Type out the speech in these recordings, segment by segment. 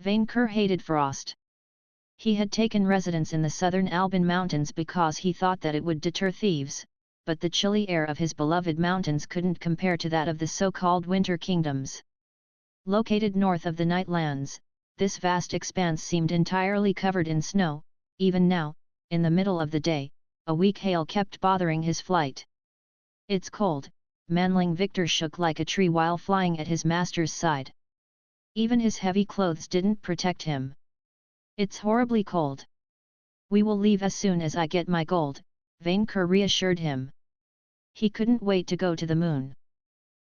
Vainqueur hated frost. He had taken residence in the southern Alban mountains because he thought that it would deter thieves, but the chilly air of his beloved mountains couldn't compare to that of the so-called winter kingdoms. Located north of the Nightlands, this vast expanse seemed entirely covered in snow. Even now, in the middle of the day, a weak hail kept bothering his flight. "It's cold," manling Victor shook like a tree while flying at his master's side. Even his heavy clothes didn't protect him. "It's horribly cold. We will leave as soon as I get my gold," Vainqueur reassured him. He couldn't wait to go to the moon.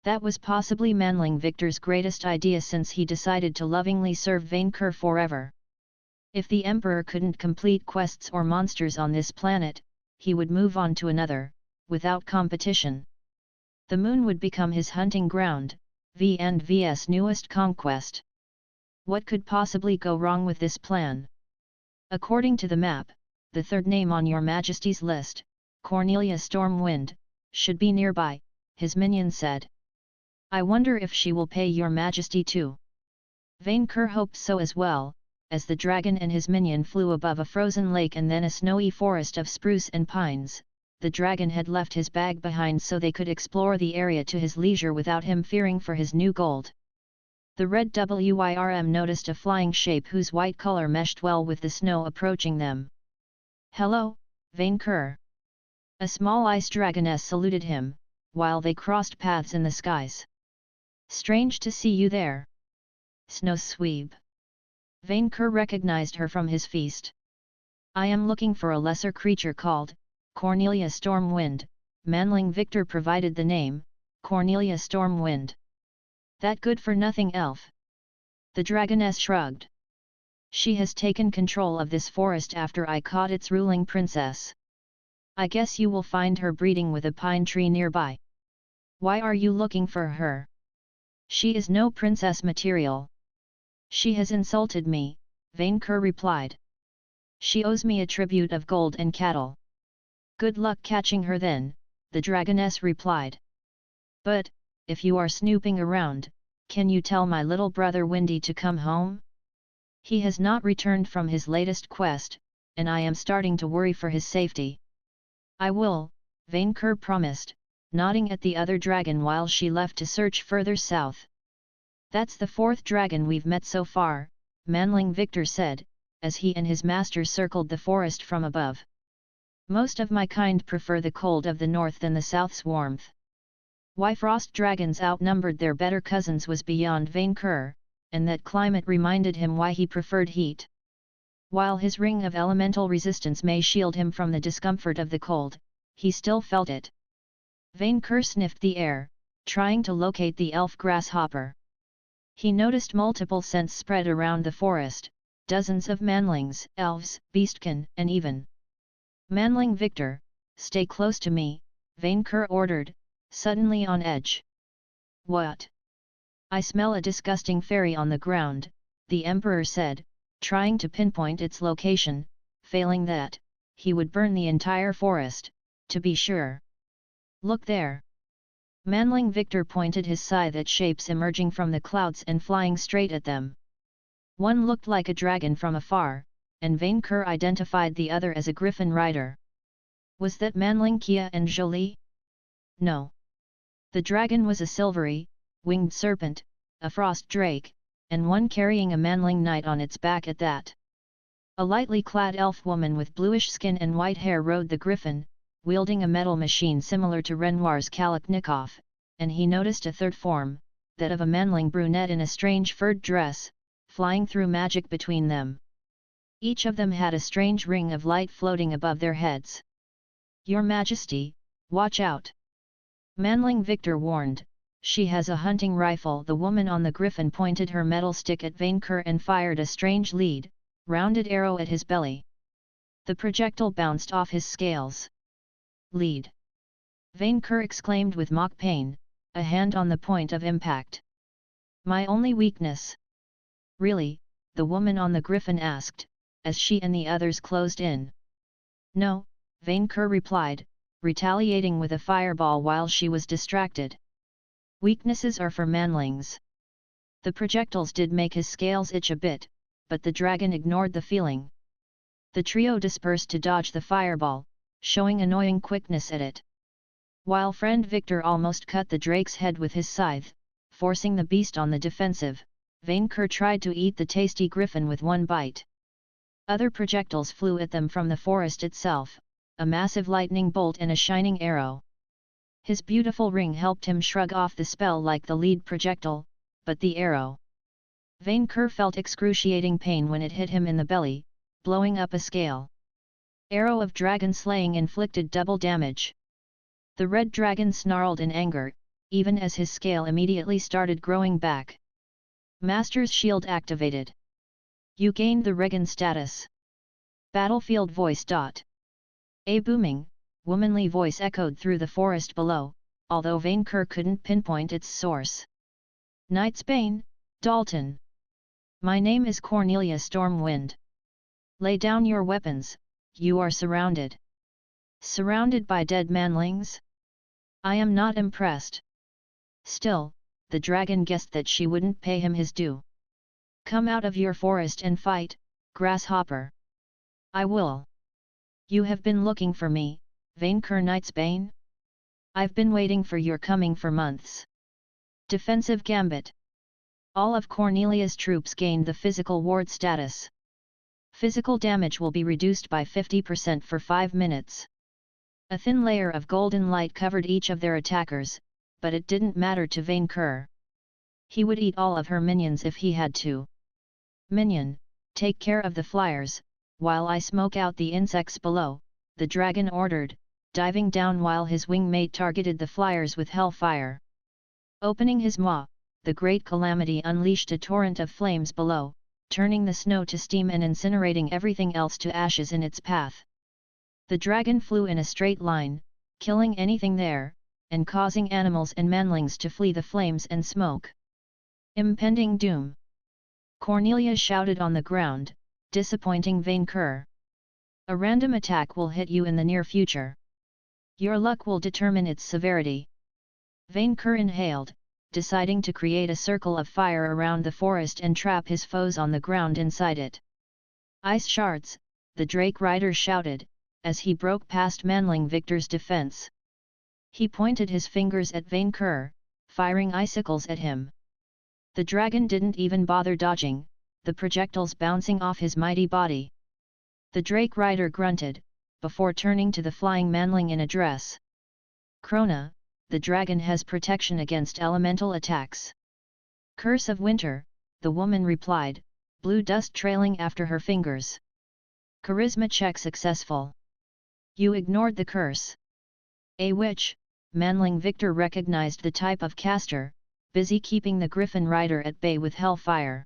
That was possibly manling Victor's greatest idea since he decided to lovingly serve Vainqueur forever. If the Emperor couldn't complete quests or monsters on this planet, he would move on to another, without competition. The moon would become his hunting ground, VNV's newest conquest. What could possibly go wrong with this plan? According to the map, the third name on your Majesty's list, Cornelia Stormwind, should be nearby, his minion said. "I wonder if she will pay your Majesty too." Vainqueur hoped so as well, as the dragon and his minion flew above a frozen lake and then a snowy forest of spruce and pines. The dragon had left his bag behind so they could explore the area to his leisure without him fearing for his new gold. The red WIRM noticed a flying shape whose white color meshed well with the snow approaching them. "Hello, Vainqueur." A small ice dragoness saluted him, while they crossed paths in the skies. "Strange to see you there. Snow Sweep." Vainqueur recognized her from his feast. "I am looking for a lesser creature called Cornelia Stormwind," manling Victor provided the name, Cornelia Stormwind. "That good-for-nothing elf?" The dragoness shrugged. "She has taken control of this forest after I caught its ruling princess. I guess you will find her breeding with a pine tree nearby." "Why are you looking for her?" "She is no princess material." "She has insulted me," Vainqueur replied. "She owes me a tribute of gold and cattle." "Good luck catching her then," the dragoness replied. "But, if you are snooping around, can you tell my little brother Windy to come home? He has not returned from his latest quest, and I am starting to worry for his safety." "I will," Vainqueur promised, nodding at the other dragon while she left to search further south. "That's the fourth dragon we've met so far," manling Victor said, as he and his master circled the forest from above. "Most of my kind prefer the cold of the north than the south's warmth." Why frost dragons outnumbered their better cousins was beyond Vainqueur, and that climate reminded him why he preferred heat. While his ring of elemental resistance may shield him from the discomfort of the cold, he still felt it. Vainqueur sniffed the air, trying to locate the elf grasshopper. He noticed multiple scents spread around the forest, dozens of manlings, elves, beastkin, and even manling Victor. "Stay close to me," Vainqueur ordered, suddenly on edge. "What?" "I smell a disgusting fairy on the ground," the Emperor said, trying to pinpoint its location. Failing that, he would burn the entire forest, to be sure. "Look there." Manling Victor pointed his scythe at shapes emerging from the clouds and flying straight at them. One looked like a dragon from afar, and Vainqueur identified the other as a griffin rider. Was that manling Kia and Jolie? No. The dragon was a silvery, winged serpent, a frost drake, and one carrying a manling knight on its back at that. A lightly clad elf woman with bluish skin and white hair rode the griffin, wielding a metal machine similar to Renoir's Kalashnikov, and he noticed a third form, that of a manling brunette in a strange furred dress, flying through magic between them. Each of them had a strange ring of light floating above their heads. "Your Majesty, watch out!" Manling Victor warned. "She has a hunting rifle." The woman on the griffin pointed her metal stick at Vainqueur and fired a strange lead, rounded arrow at his belly. The projectile bounced off his scales. "Lead!" Vainqueur exclaimed with mock pain, a hand on the point of impact. "My only weakness." "Really?" the woman on the griffin asked, as she and the others closed in. "No," Vainqueur replied, retaliating with a fireball while she was distracted. "Weaknesses are for manlings." The projectiles did make his scales itch a bit, but the dragon ignored the feeling. The trio dispersed to dodge the fireball, showing annoying quickness at it. While friend Victor almost cut the drake's head with his scythe, forcing the beast on the defensive, Vainqueur tried to eat the tasty griffin with one bite. Other projectiles flew at them from the forest itself, a massive lightning bolt and a shining arrow. His beautiful ring helped him shrug off the spell like the lead projectile, but the arrow. Vainqueur felt excruciating pain when it hit him in the belly, blowing up a scale. Arrow of dragon slaying inflicted double damage. The red dragon snarled in anger, even as his scale immediately started growing back. Master's shield activated. You gained the Regan status. Battlefield voice. A booming, womanly voice echoed through the forest below, although Vainqueur couldn't pinpoint its source. Knightsbane, Dalton. My name is Cornelia Stormwind. Lay down your weapons, you are surrounded. Surrounded by dead manlings? I am not impressed. Still, the dragon guessed that she wouldn't pay him his due. Come out of your forest and fight, grasshopper. I will. You have been looking for me, Vainqueur Knightsbane? I've been waiting for your coming for months. Defensive gambit. All of Cornelia's troops gained the physical ward status. Physical damage will be reduced by 50% for 5 minutes. A thin layer of golden light covered each of their attackers, but it didn't matter to Vainqueur. He would eat all of her minions if he had to. Minion, take care of the flyers, while I smoke out the insects below, the dragon ordered, diving down while his wingmate targeted the flyers with hellfire. Opening his maw, the great calamity unleashed a torrent of flames below, turning the snow to steam and incinerating everything else to ashes in its path. The dragon flew in a straight line, killing anything there, and causing animals and manlings to flee the flames and smoke. Impending doom. Cornelia shouted on the ground, disappointing Vainqueur. A random attack will hit you in the near future. Your luck will determine its severity. Vainqueur inhaled, deciding to create a circle of fire around the forest and trap his foes on the ground inside it. Ice shards, the Drake rider shouted, as he broke past manling Victor's defense. He pointed his fingers at Vainqueur, firing icicles at him. The dragon didn't even bother dodging, the projectiles bouncing off his mighty body. The Drake rider grunted, before turning to the flying manling in address. Krona, the dragon has protection against elemental attacks. Curse of Winter, the woman replied, blue dust trailing after her fingers. Charisma check successful. You ignored the curse. A witch, manling Victor recognized the type of caster, busy keeping the griffin rider at bay with hellfire.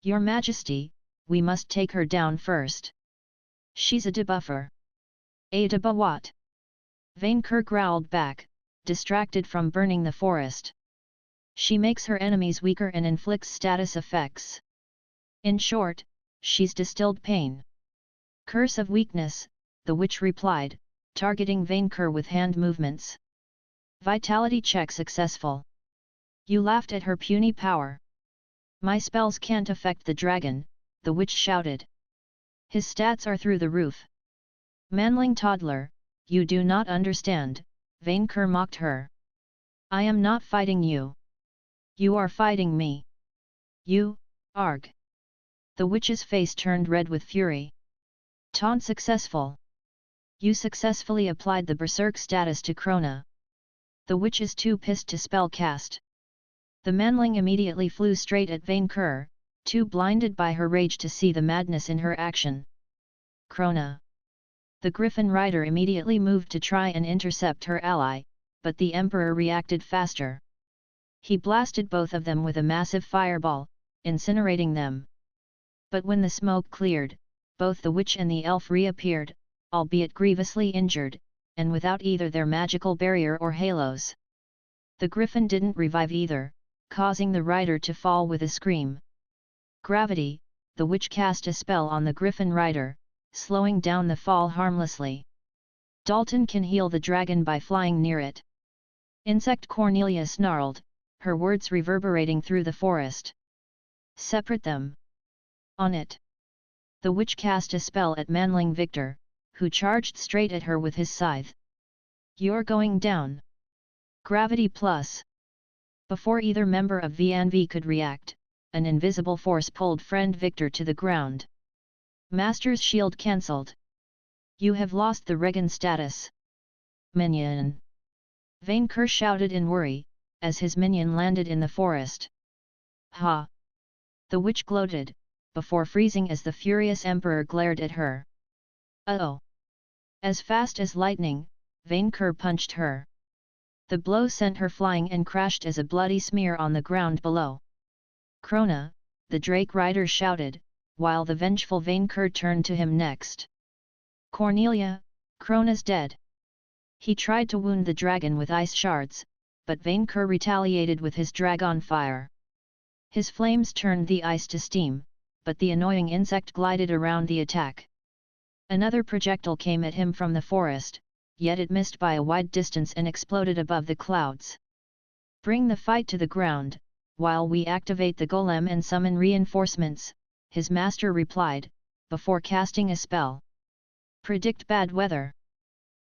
Your Majesty, we must take her down first. She's a debuffer. A debuffer what? Vainqueur growled back, distracted from burning the forest. She makes her enemies weaker and inflicts status effects. In short, she's distilled pain. Curse of weakness, the witch replied, targeting Vainqueur with hand movements. Vitality check successful. You laughed at her puny power. My spells can't affect the dragon, the witch shouted. His stats are through the roof. Manling toddler, you do not understand, Vainqueur mocked her. I am not fighting you. You are fighting me. You, arg. The witch's face turned red with fury. Taunt successful. You successfully applied the berserk status to Krona. The witch is too pissed to spell cast. The manling immediately flew straight at Vainqueur, too blinded by her rage to see the madness in her action. Krona. The griffin rider immediately moved to try and intercept her ally, but the emperor reacted faster. He blasted both of them with a massive fireball, incinerating them. But when the smoke cleared, both the witch and the elf reappeared, albeit grievously injured, and without either their magical barrier or halos. The griffin didn't revive either, causing the rider to fall with a scream. Gravity, the witch cast a spell on the griffin rider, slowing down the fall harmlessly. Dalton can heal the dragon by flying near it. Insect Cornelia snarled, her words reverberating through the forest. Separate them. On it. The witch cast a spell at manling Victor, who charged straight at her with his scythe. You're going down. Gravity plus. Before either member of VNV could react, an invisible force pulled friend Victor to the ground. Master's shield cancelled. You have lost the Regan status. Minion. Vainqueur shouted in worry, as his minion landed in the forest. Ha! The witch gloated, before freezing as the furious emperor glared at her. Oh! As fast as lightning, Vainqueur punched her. The blow sent her flying and crashed as a bloody smear on the ground below. Krona, the Drake rider shouted, while the vengeful Vainqueur turned to him next. Cornelia, Krona's dead. He tried to wound the dragon with ice shards, but Vainqueur retaliated with his dragon fire. His flames turned the ice to steam, but the annoying insect glided around the attack. Another projectile came at him from the forest, yet it missed by a wide distance and exploded above the clouds. Bring the fight to the ground, while we activate the golem and summon reinforcements, his master replied, before casting a spell. Predict bad weather.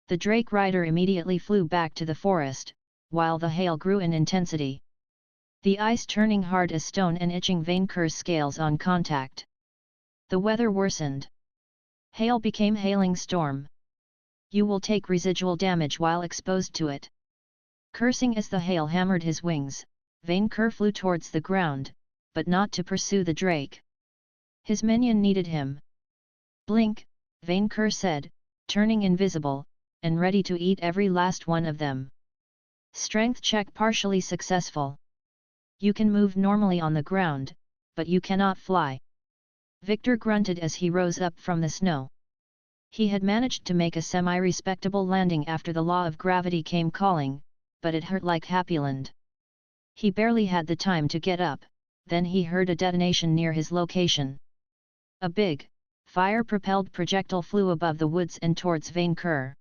The Drake rider immediately flew back to the forest, while the hail grew in intensity. The ice turning hard as stone and itching Vainqueur's scales on contact. The weather worsened. Hail became hailing storm. You will take residual damage while exposed to it. Cursing as the hail hammered his wings, Vainqueur flew towards the ground, but not to pursue the Drake. His minion needed him. Blink, Vainqueur said, turning invisible, and ready to eat every last one of them. Strength check partially successful. You can move normally on the ground, but you cannot fly. Victor grunted as he rose up from the snow. He had managed to make a semi-respectable landing after the law of gravity came calling, but it hurt like Happyland. He barely had the time to get up, then he heard a detonation near his location. A big, fire-propelled projectile flew above the woods and towards Vainqueur.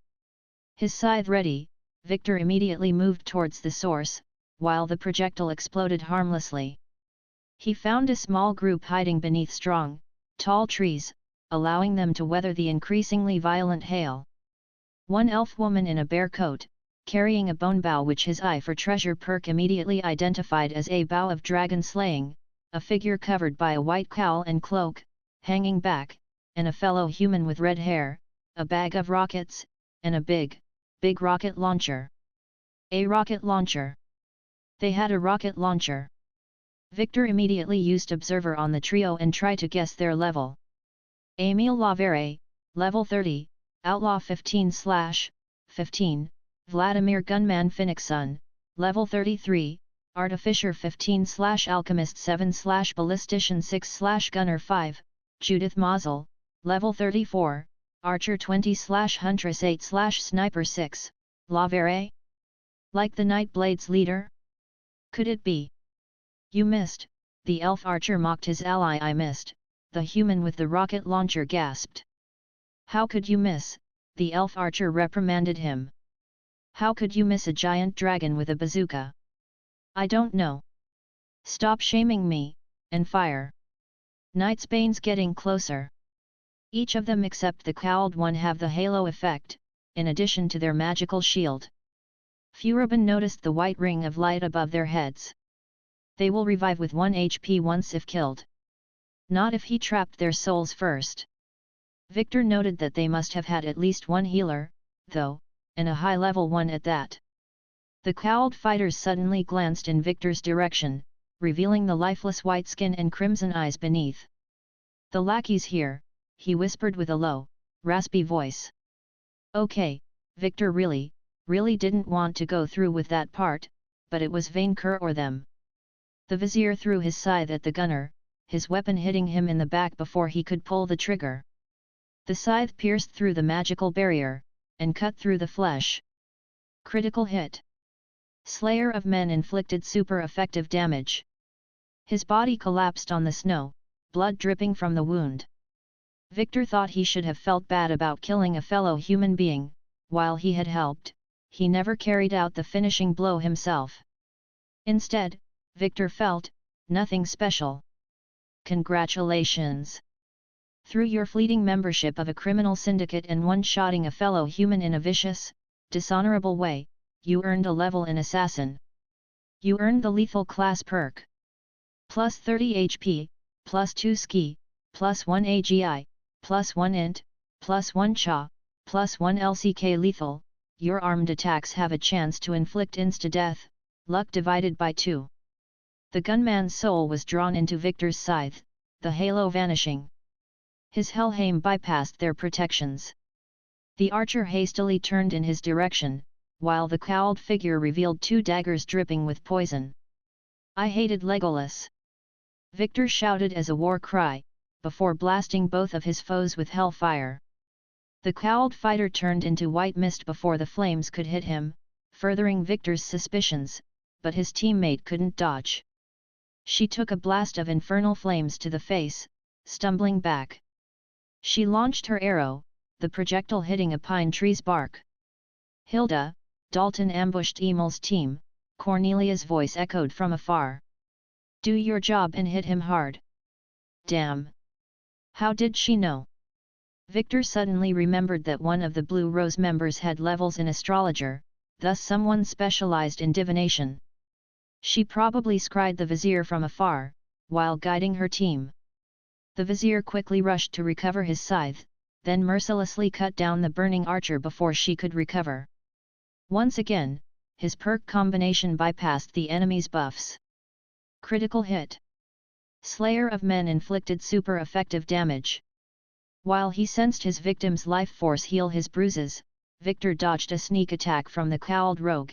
His scythe ready, Victor immediately moved towards the source, while the projectile exploded harmlessly. He found a small group hiding beneath strong, tall trees, allowing them to weather the increasingly violent hail. One elf woman in a bear coat, carrying a bone bow which his eye for treasure perk immediately identified as a bow of dragon slaying, a figure covered by a white cowl and cloak, hanging back, and a fellow human with red hair, a bag of rockets, and a big rocket launcher. A rocket launcher. They had a rocket launcher. Victor immediately used Observer on the trio and tried to guess their level. Emile Lavere, level 30, Outlaw 15/15, Vladimir Gunman Phoenixson, level 33, Artificer 15/Alchemist 7/Ballistician 6/Gunner 5, Judith Mazel, level 34, Archer 20/Huntress 8/Sniper 6, Lavere? Like the Nightblade's leader? Could it be? You missed, the elf archer mocked his ally. I missed, the human with the rocket launcher gasped. How could you miss, the elf archer reprimanded him. How could you miss a giant dragon with a bazooka? I don't know. Stop shaming me, and fire. Knightsbane's getting closer. Each of them except the cowled one have the halo effect, in addition to their magical shield. Furibon noticed the white ring of light above their heads. They will revive with 1 HP once if killed. Not if he trapped their souls first. Victor noted that they must have had at least one healer, though, and a high-level one at that. The cowled fighters suddenly glanced in Victor's direction, revealing the lifeless white skin and crimson eyes beneath. The lackeys here, he whispered with a low, raspy voice. Okay, Victor really didn't want to go through with that part, but it was Vainqueur or them. The vizier threw his scythe at the gunner, his weapon hitting him in the back before he could pull the trigger. The scythe pierced through the magical barrier, and cut through the flesh. Critical hit. Slayer of Men inflicted super effective damage. His body collapsed on the snow, blood dripping from the wound. Victor thought he should have felt bad about killing a fellow human being, while he had helped, he never carried out the finishing blow himself. Instead, Victor felt, nothing special. congratulations! Through your fleeting membership of a criminal syndicate and one-shotting a fellow human in a vicious, dishonorable way, you earned a level in Assassin. You earned the lethal class perk. Plus 30 HP, plus 2 ski, plus 1 AGI, plus 1 int, plus 1 cha, plus 1 LCK lethal. Your armed attacks have a chance to inflict insta-death, luck divided by 2. The gunman's soul was drawn into Victor's scythe, the halo vanishing. His Helheim bypassed their protections. The archer hastily turned in his direction, while the cowled figure revealed 2 daggers dripping with poison. I hated Legolas! Victor shouted as a war cry, before blasting both of his foes with hellfire. The cowled fighter turned into white mist before the flames could hit him, furthering Victor's suspicions, but his teammate couldn't dodge. She took a blast of infernal flames to the face, stumbling back. She launched her arrow, the projectile hitting a pine tree's bark. Hilda, Dalton ambushed Emil's team, Cornelia's voice echoed from afar. Do your job and hit him hard. Damn! How did she know? Victor suddenly remembered that one of the Blue Rose members had levels in astrologer, thus someone specialized in divination. She probably scried the vizier from afar, while guiding her team. The vizier quickly rushed to recover his scythe, then mercilessly cut down the burning archer before she could recover. Once again, his perk combination bypassed the enemy's buffs. Critical hit. Slayer of Men inflicted super effective damage. While he sensed his victim's life force heal his bruises, Victor dodged a sneak attack from the cowled rogue.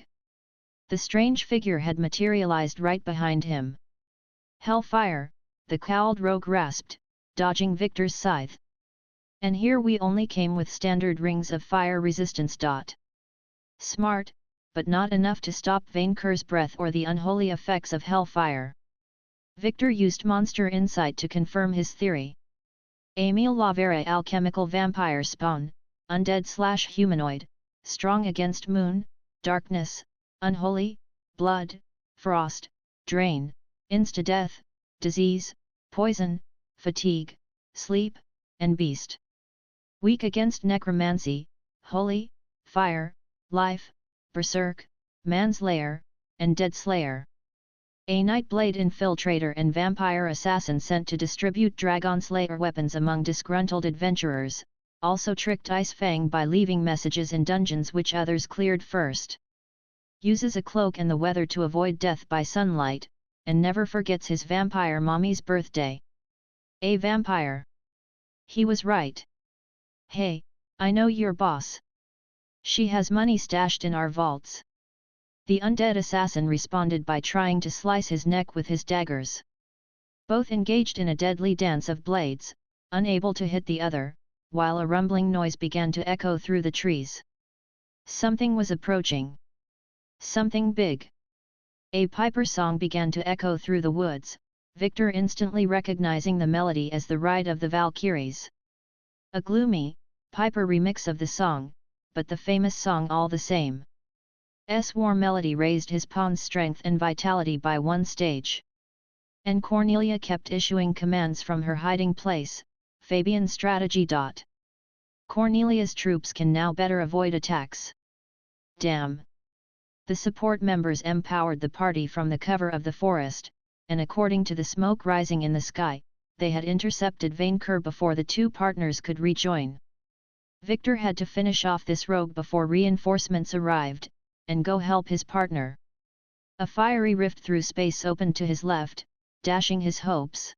The strange figure had materialized right behind him. Hellfire, the cowled rogue rasped, dodging Victor's scythe. And here we only came with standard rings of fire resistance. Smart, but not enough to stop Vainqueur's breath or the unholy effects of hellfire. Victor used monster insight to confirm his theory. Emil Lavera alchemical vampire spawn, undead/humanoid, strong against moon, darkness, unholy, blood, frost, drain, insta-death, disease, poison, fatigue, sleep, and beast. Weak against necromancy, holy, fire, life, berserk, manslayer, and deadslayer. A Nightblade infiltrator and vampire assassin sent to distribute Dragon Slayer weapons among disgruntled adventurers, also tricked Ice Fang by leaving messages in dungeons which others cleared first. Uses a cloak and the weather to avoid death by sunlight, and never forgets his vampire mommy's birthday. A vampire. He was right. Hey, I know your boss. She has money stashed in our vaults. The undead assassin responded by trying to slice his neck with his daggers. Both engaged in a deadly dance of blades, unable to hit the other, while a rumbling noise began to echo through the trees. Something was approaching. Something big. A piper song began to echo through the woods, Victor instantly recognizing the melody as the Ride of the Valkyries. A gloomy, piper remix of the song, but the famous song all the same. War melody raised his pawn's strength and vitality by 1 stage. And Cornelia kept issuing commands from her hiding place, Fabian strategy. Cornelia's troops can now better avoid attacks. Damn! The support members empowered the party from the cover of the forest, and according to the smoke rising in the sky, they had intercepted Vainqueur before the 2 partners could rejoin. Victor had to finish off this rogue before reinforcements arrived, and go help his partner. A fiery rift through space opened to his left, dashing his hopes.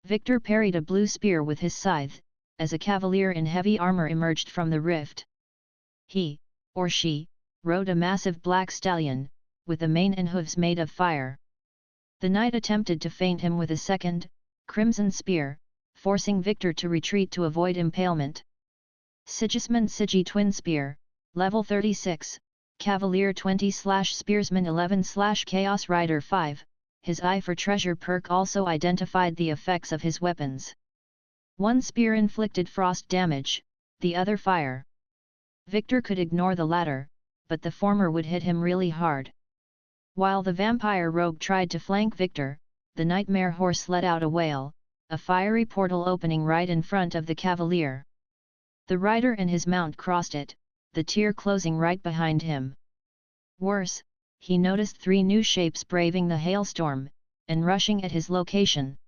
Victor parried a blue spear with his scythe, as a cavalier in heavy armor emerged from the rift. He, or she, rode a massive black stallion, with a mane and hooves made of fire. The knight attempted to feint him with a second, crimson spear, forcing Victor to retreat to avoid impalement. Sigismund Sigi Twin Spear, level 36, Cavalier 20/Spearsman 11/Chaos Rider 5, his Eye for Treasure perk also identified the effects of his weapons. One spear inflicted frost damage, the other fire. Victor could ignore the latter, but the former would hit him really hard. While the vampire rogue tried to flank Victor, the nightmare horse let out a wail, a fiery portal opening right in front of the cavalier. The rider and his mount crossed it, the tier closing right behind him. Worse, he noticed 3 new shapes braving the hailstorm, and rushing at his location.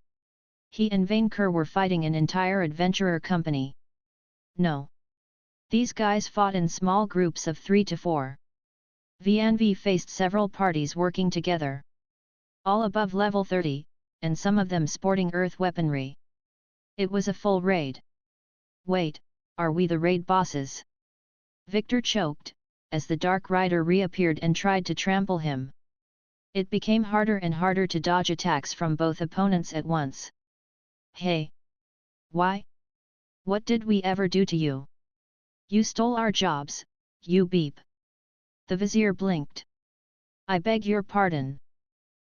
He and Vainqueur were fighting an entire adventurer company. No. These guys fought in small groups of 3 to 4. VNV faced several parties working together. All above level 30, and some of them sporting earth weaponry. It was a full raid. Wait, are we the raid bosses? Victor choked, as the Dark Rider reappeared and tried to trample him. It became harder and harder to dodge attacks from both opponents at once. Hey! Why? What did we ever do to you? You stole our jobs, you beep. The vizier blinked. I beg your pardon.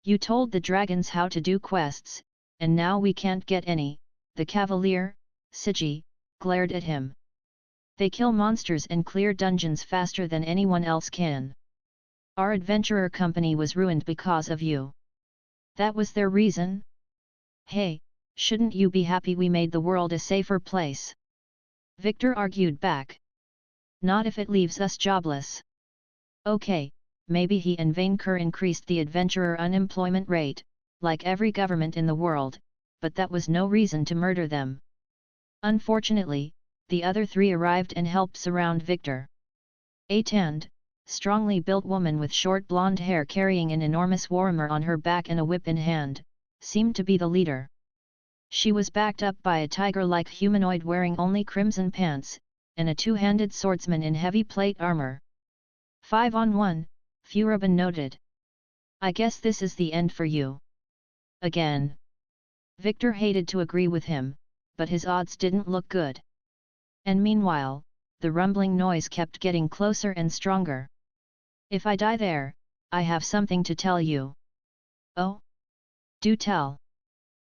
You told the dragons how to do quests, and now we can't get any. The cavalier, Sigi, glared at him. They kill monsters and clear dungeons faster than anyone else can. Our adventurer company was ruined because of you. That was their reason? Hey, shouldn't you be happy we made the world a safer place? Victor argued back. Not if it leaves us jobless. Okay, maybe he and Vainqueur increased the adventurer unemployment rate, like every government in the world, but that was no reason to murder them. Unfortunately, the other 3 arrived and helped surround Victor. A tanned, strongly built woman with short blonde hair carrying an enormous warhammer on her back and a whip in hand, seemed to be the leader. She was backed up by a tiger-like humanoid wearing only crimson pants, and a 2-handed swordsman in heavy plate armor. 5-on-1, Furubin noted. I guess this is the end for you. Again. Victor hated to agree with him, but his odds didn't look good. And meanwhile, the rumbling noise kept getting closer and stronger. If I die there, I have something to tell you. Oh? Do tell.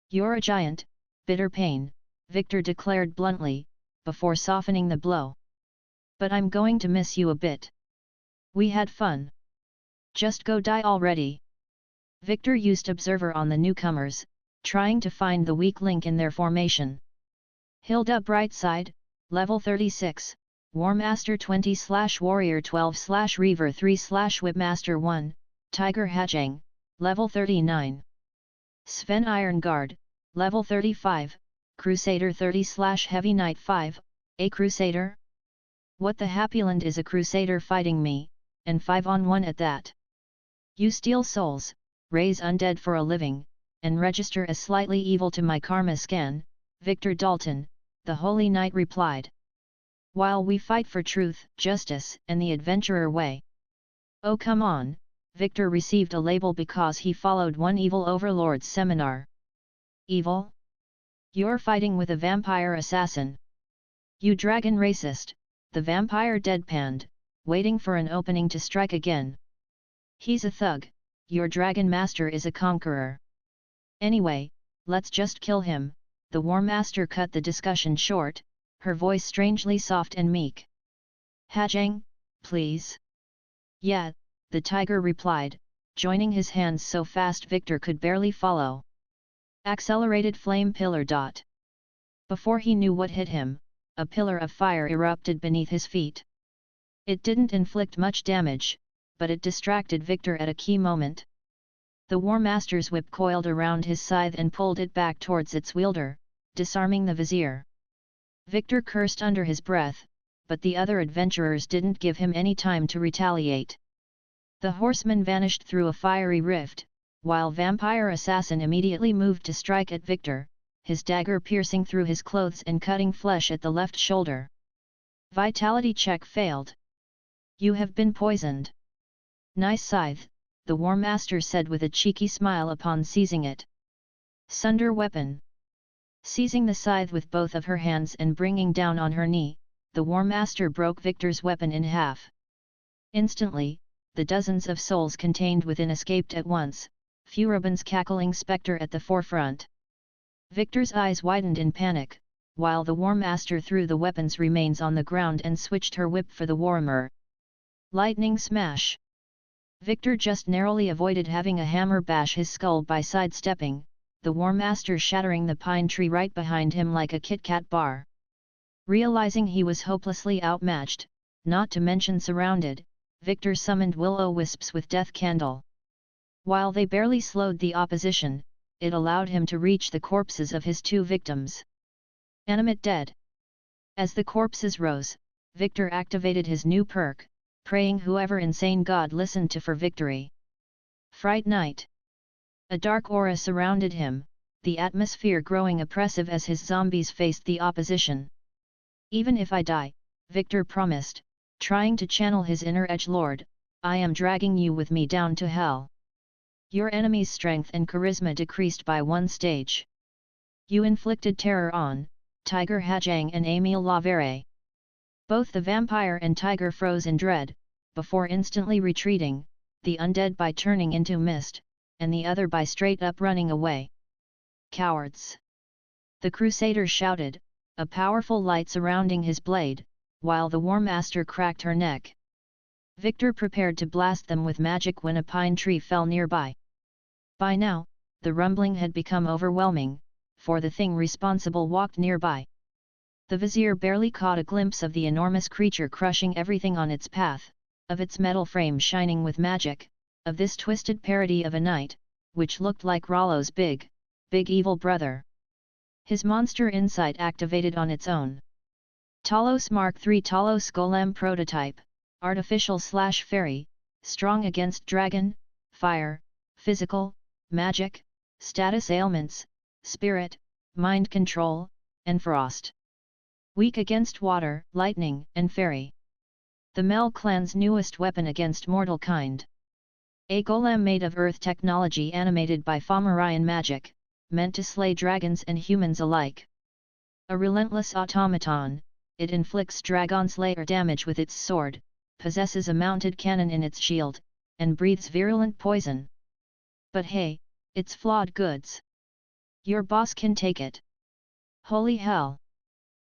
You're a giant, bitter pain, Victor declared bluntly, before softening the blow. But I'm going to miss you a bit. We had fun. Just go die already. Victor used Observer on the newcomers, trying to find the weak link in their formation. Hilda Brightside, level 36, Warmaster 20/Warrior 12/Reaver 3/Whipmaster 1, Tiger Hajang, level 39. Sven Ironguard, level 35, Crusader 30/Heavy Knight 5, a Crusader? What the Happyland is a Crusader fighting me, and 5-on-1 at that. You steal souls, raise undead for a living, and register as slightly evil to my karma scan, Victor Dalton, the Holy Knight replied. While we fight for truth, justice, and the adventurer way. Oh come on, Victor received a label because he followed one evil overlord's seminar. Evil? You're fighting with a vampire assassin. You dragon racist, the vampire deadpanned, waiting for an opening to strike again. He's a thug, your dragon master is a conqueror. Anyway, let's just kill him, the War Master cut the discussion short, her voice strangely soft and meek. Hajang, please. Yeah, the tiger replied, joining his hands so fast Victor could barely follow. Accelerated flame pillar. Before he knew what hit him, a pillar of fire erupted beneath his feet. It didn't inflict much damage, but it distracted Victor at a key moment. The War Master's whip coiled around his scythe and pulled it back towards its wielder, disarming the vizier. Victor cursed under his breath, but the other adventurers didn't give him any time to retaliate. The horseman vanished through a fiery rift, while Vampire Assassin immediately moved to strike at Victor, his dagger piercing through his clothes and cutting flesh at the left shoulder. Vitality check failed. You have been poisoned. Nice scythe, the War Master said with a cheeky smile upon seizing it. Sunder weapon. Seizing the scythe with both of her hands and bringing down on her knee, the War Master broke Victor's weapon in half. Instantly, the dozens of souls contained within escaped at once, Furubin's cackling spectre at the forefront. Victor's eyes widened in panic, while the War Master threw the weapon's remains on the ground and switched her whip for the warhammer. Lightning smash! Victor just narrowly avoided having a hammer bash his skull by sidestepping, the War Master shattering the pine tree right behind him like a Kit Kat bar. Realizing he was hopelessly outmatched, not to mention surrounded, Victor summoned will-o-wisps with Death Candle. While they barely slowed the opposition, it allowed him to reach the corpses of his 2 victims. Animate dead. As the corpses rose, Victor activated his new perk, praying whoever insane god listened to for victory. Fright Night. A dark aura surrounded him, the atmosphere growing oppressive as his zombies faced the opposition. Even if I die, Victor promised, trying to channel his inner edgelord, I am dragging you with me down to hell. Your enemy's strength and charisma decreased by 1 stage. You inflicted terror on Tiger Hajang and Emile Lavere. Both the vampire and tiger froze in dread, before instantly retreating, the undead by turning into mist, and the other by straight up running away. Cowards! The Crusader shouted, a powerful light surrounding his blade, while the War Master cracked her neck. Victor prepared to blast them with magic when a pine tree fell nearby. By now, the rumbling had become overwhelming, for the thing responsible walked nearby. The Vizier barely caught a glimpse of the enormous creature crushing everything on its path, of its metal frame shining with magic, of this twisted parody of a knight, which looked like Rollo's big evil brother. His monster insight activated on its own. Talos Mark III Talos Golem Prototype, Artificial/Fairy, strong against dragon, fire, physical, magic, status ailments, spirit, mind control, and frost. Weak against water, lightning, and fairy. The Mel clan's newest weapon against mortal kind. A golem made of earth technology animated by Fomorian magic, meant to slay dragons and humans alike. A relentless automaton, it inflicts dragon slayer damage with its sword, possesses a mounted cannon in its shield, and breathes virulent poison. But hey, it's flawed goods. Your boss can take it. Holy hell!